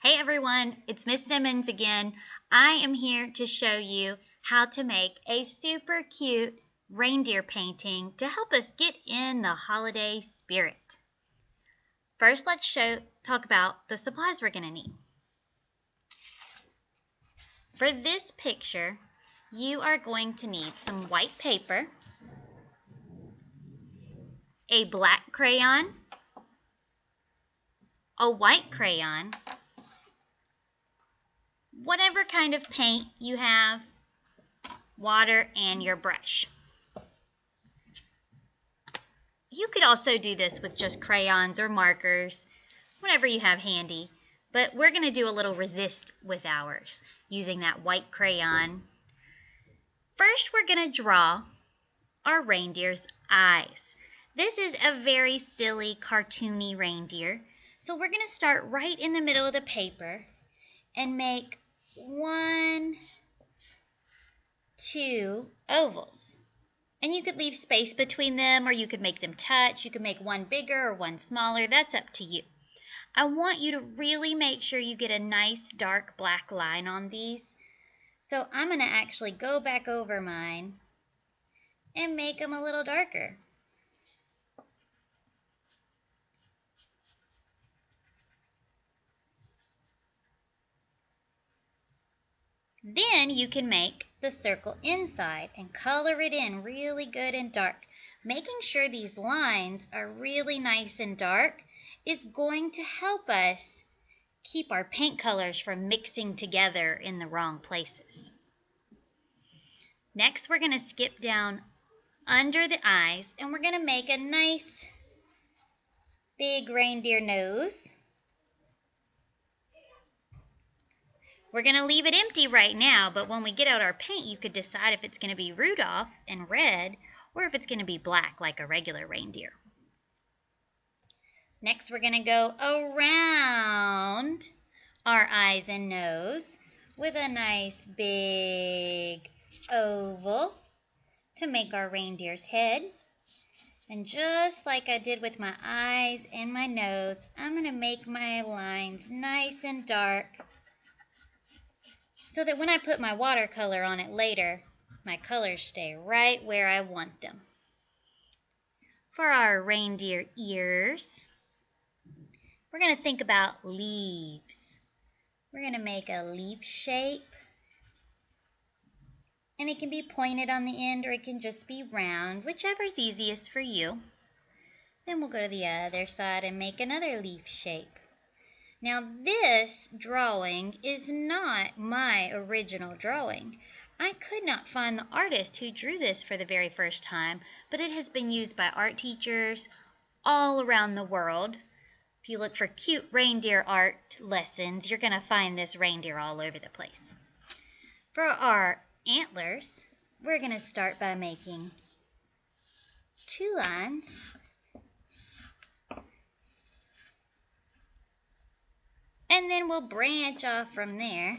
Hey everyone, it's Miss Simmons again. I am here to show you how to make a super cute reindeer painting to help us get in the holiday spirit. First, let's talk about the supplies we're going to need. For this picture, you are going to need some white paper, a black crayon, a white crayon, whatever kind of paint you have, water, and your brush. You could also do this with just crayons or markers, whatever you have handy, but we're going to do a little resist with ours using that white crayon. First, we're going to draw our reindeer's eyes. This is a very silly, cartoony reindeer, so we're going to start right in the middle of the paper and make 1, 2 ovals. And you could leave space between them, or you could make them touch. You could make one bigger or one smaller. That's up to you. I want you to really make sure you get a nice dark black line on these. So I'm going to actually go back over mine and make them a little darker. Then you can make the circle inside and color it in really good and dark. Making sure these lines are really nice and dark is going to help us keep our paint colors from mixing together in the wrong places. Next, we're going to skip down under the eyes and we're going to make a nice big reindeer nose. We're going to leave it empty right now, but when we get out our paint, you could decide if it's going to be Rudolph and red or if it's going to be black like a regular reindeer. Next, we're going to go around our eyes and nose with a nice big oval to make our reindeer's head. And just like I did with my eyes and my nose, I'm going to make my lines nice and dark so that when I put my watercolor on it later, my colors stay right where I want them. For our reindeer ears, we're going to think about leaves. We're going to make a leaf shape. And it can be pointed on the end or it can just be round, whichever's easiest for you. Then we'll go to the other side and make another leaf shape. Now this drawing is not my original drawing. I could not find the artist who drew this for the very first time, but it has been used by art teachers all around the world. If you look for cute reindeer art lessons, you're going to find this reindeer all over the place. For our antlers, we're going to start by making 2 lines. And then we'll branch off from there.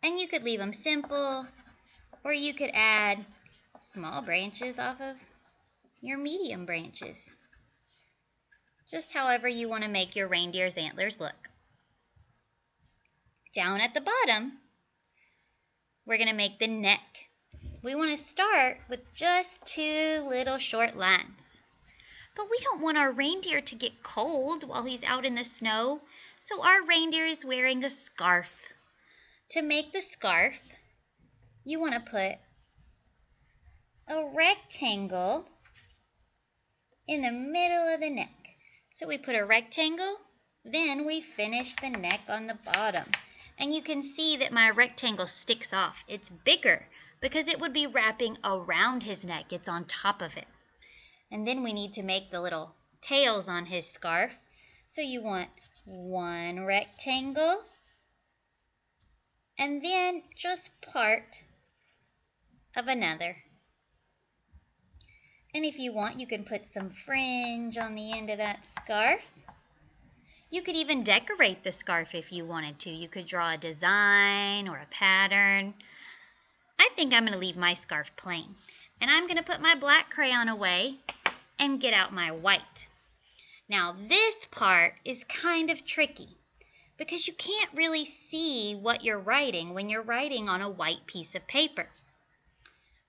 And you could leave them simple, or you could add small branches off of your medium branches. Just however you want to make your reindeer's antlers look. Down at the bottom, we're going to make the neck. We want to start with just 2 little short lines. But we don't want our reindeer to get cold while he's out in the snow, so our reindeer is wearing a scarf. To make the scarf, you want to put a rectangle in the middle of the neck. So we put a rectangle, then we finish the neck on the bottom. And you can see that my rectangle sticks off. It's bigger because it would be wrapping around his neck. It's on top of it. And then we need to make the little tails on his scarf. So you want 1 rectangle and then just part of another. And if you want, you can put some fringe on the end of that scarf. You could even decorate the scarf if you wanted to. You could draw a design or a pattern. I think I'm going to leave my scarf plain. And I'm going to put my black crayon away and get out my white. Now this part is kind of tricky because you can't really see what you're writing when you're writing on a white piece of paper.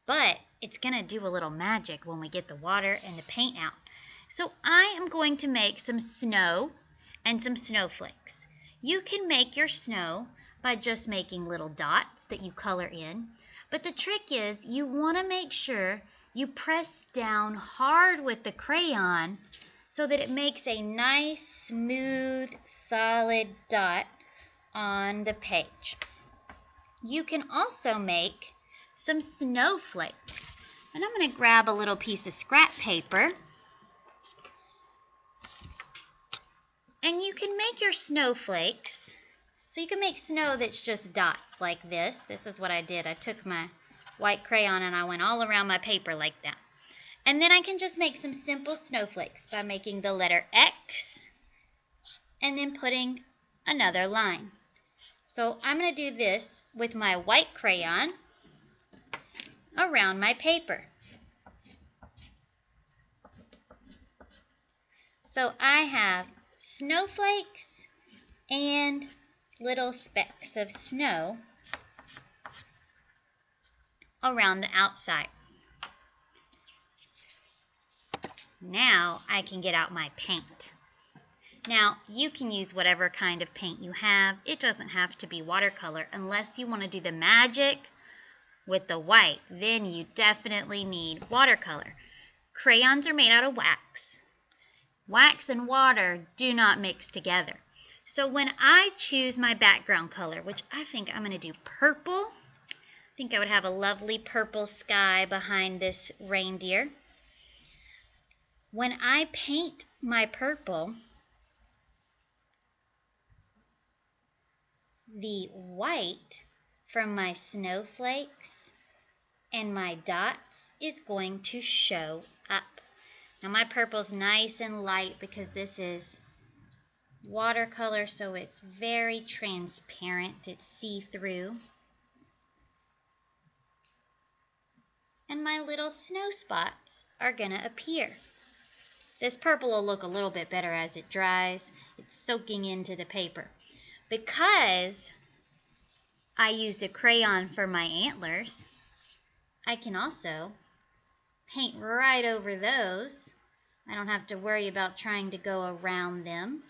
But it's going to do a little magic when we get the water and the paint out. So I am going to make some snow and some snowflakes. You can make your snow by just making little dots that you color in. But the trick is you want to make sure you press down hard with the crayon so that it makes a nice, smooth, solid dot on the page. You can also make some snowflakes. And I'm going to grab a little piece of scrap paper. And you can make your snowflakes. So you can make snow that's just dots like this. This is what I did. I took my white crayon and I went all around my paper like that. And then I can just make some simple snowflakes by making the letter X and then putting another line. So I'm going to do this with my white crayon around my paper. So I have snowflakes and little specks of snow around the outside. Now I can get out my paint. Now you can use whatever kind of paint you have. It doesn't have to be watercolor unless you want to do the magic with the white. Then you definitely need watercolor. Crayons are made out of wax. Wax and water do not mix together. So when I choose my background color, which I think I'm going to do purple, I think I would have a lovely purple sky behind this reindeer. When I paint my purple, the white from my snowflakes and my dots is going to show up. Now my purple's nice and light because this is watercolor, so it's very transparent. It's see-through. And my little snow spots are going to appear. This purple will look a little bit better as it dries. It's soaking into the paper. Because I used a crayon for my antlers, I can also paint right over those. I don't have to worry about trying to go around them.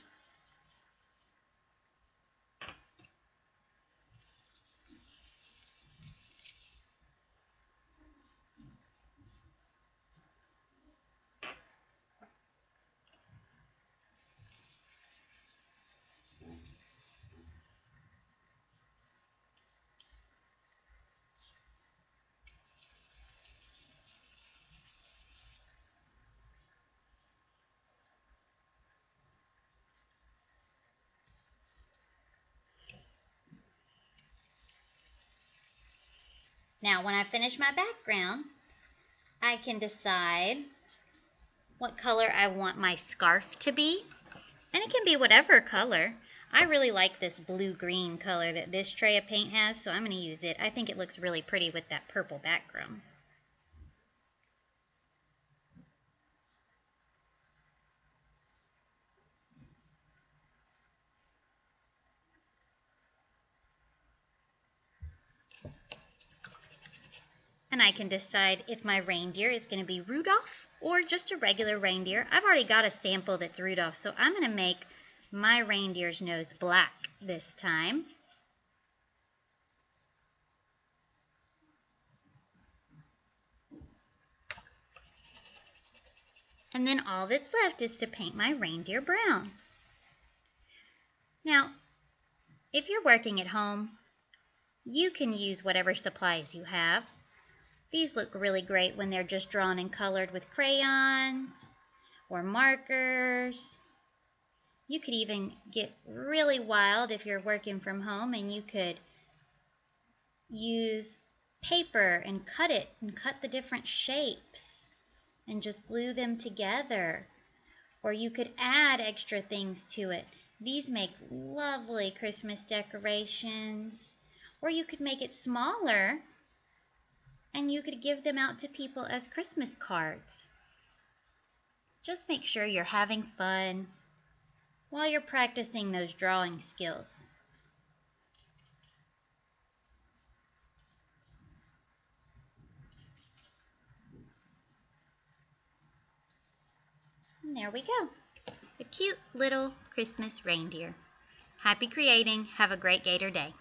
Now, when I finish my background, I can decide what color I want my scarf to be. And it can be whatever color. I really like this blue-green color that this tray of paint has, so I'm going to use it. I think it looks really pretty with that purple background. And I can decide if my reindeer is going to be Rudolph or just a regular reindeer. I've already got a sample that's Rudolph, so I'm going to make my reindeer's nose black this time. And then all that's left is to paint my reindeer brown. Now, if you're working at home, you can use whatever supplies you have. These look really great when they're just drawn and colored with crayons or markers. You could even get really wild if you're working from home and you could use paper and cut it and cut the different shapes and just glue them together. Or you could add extra things to it. These make lovely Christmas decorations. Or you could make it smaller and you could give them out to people as Christmas cards. Just make sure you're having fun while you're practicing those drawing skills. And there we go. A cute little Christmas reindeer. Happy creating. Have a great Gator Day.